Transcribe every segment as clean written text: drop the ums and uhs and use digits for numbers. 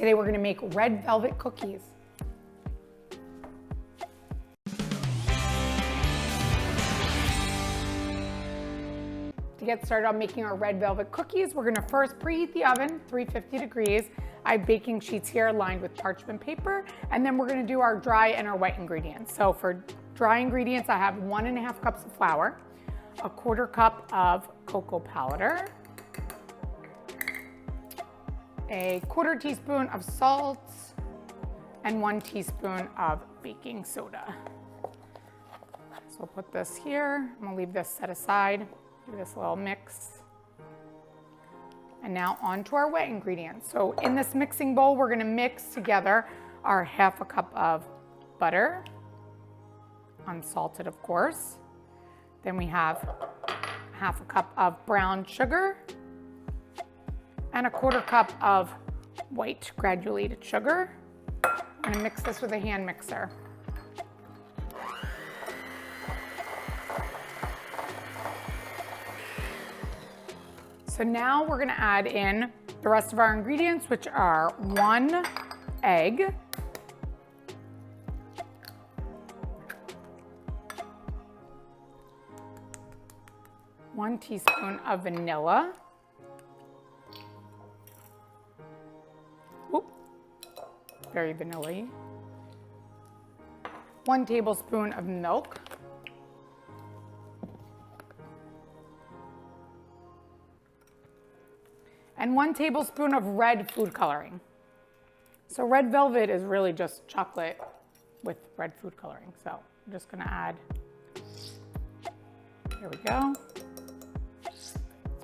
Today we're gonna make red velvet cookies. To get started on making our red velvet cookies, we're gonna first preheat the oven, 350 degrees. I have baking sheets here lined with parchment paper, and then we're gonna do our dry and our wet ingredients. So for dry ingredients, I have 1.5 cups of flour, a 1/4 cup of cocoa powder, a 1/4 teaspoon of salt, and 1 teaspoon of baking soda. So we'll put this here. I'm gonna leave this set aside. Do this little mix. And now on to our wet ingredients. So in this mixing bowl, we're gonna mix together our 1/2 cup of butter, unsalted of course. Then we have 1/2 cup of brown sugar and a 1/4 cup of white granulated sugar. I'm gonna mix this with a hand mixer. So now we're gonna add in the rest of our ingredients, which are 1 egg, 1 teaspoon of vanilla, very vanilla-y, 1 tablespoon of milk, and 1 tablespoon of red food coloring. So red velvet is really just chocolate with red food coloring. So I'm just gonna add, here we go. It's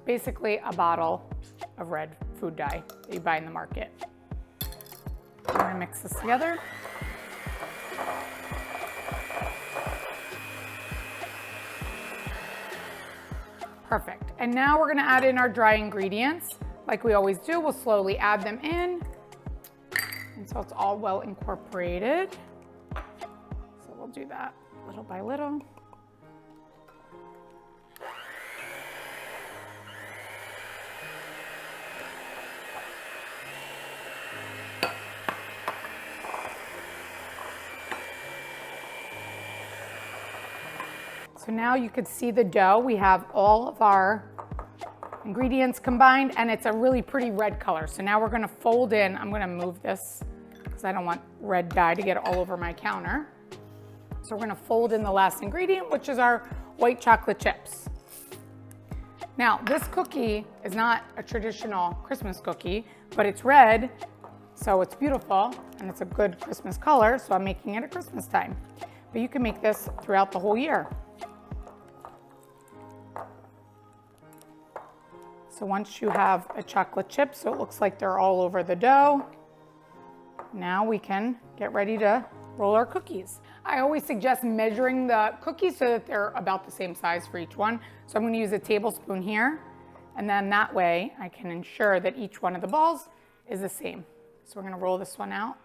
basically a bottle of red food dye that you buy in the market. I'm gonna mix this together. Perfect. And now we're gonna add in our dry ingredients. Like we always do, we'll slowly add them in until it's all well incorporated. So we'll do that little by little. So now you can see the dough. We have all of our ingredients combined, and it's a really pretty red color. So now we're gonna fold in, I'm gonna move this because I don't want red dye to get all over my counter. So we're gonna fold in the last ingredient, which is our white chocolate chips. Now, this cookie is not a traditional Christmas cookie, but it's red, so it's beautiful, and it's a good Christmas color, so I'm making it at Christmas time. But you can make this throughout the whole year. So once you have a chocolate chip, so it looks like they're all over the dough, now we can get ready to roll our cookies. I always suggest measuring the cookies so that they're about the same size for each one. So I'm gonna use a tablespoon here, and then that way I can ensure that each one of the balls is the same. So we're gonna roll this one out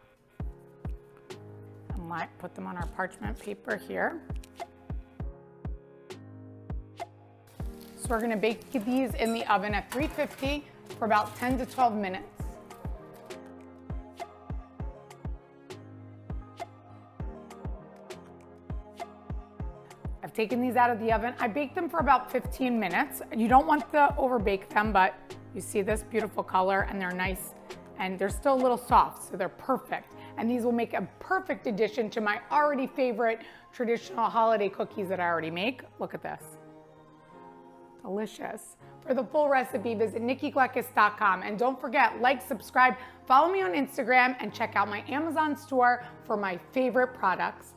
and put them on our parchment paper here. So we're gonna bake these in the oven at 350 for about 10 to 12 minutes. I've taken these out of the oven. I baked them for about 15 minutes. You don't want to overbake them, but you see this beautiful color and they're nice and they're still a little soft, so they're perfect. And these will make a perfect addition to my already favorite traditional holiday cookies that I already make. Look at this. Delicious. For the full recipe, visit nikkigleckis.com. And don't forget, like, subscribe, follow me on Instagram, and check out my Amazon store for my favorite products.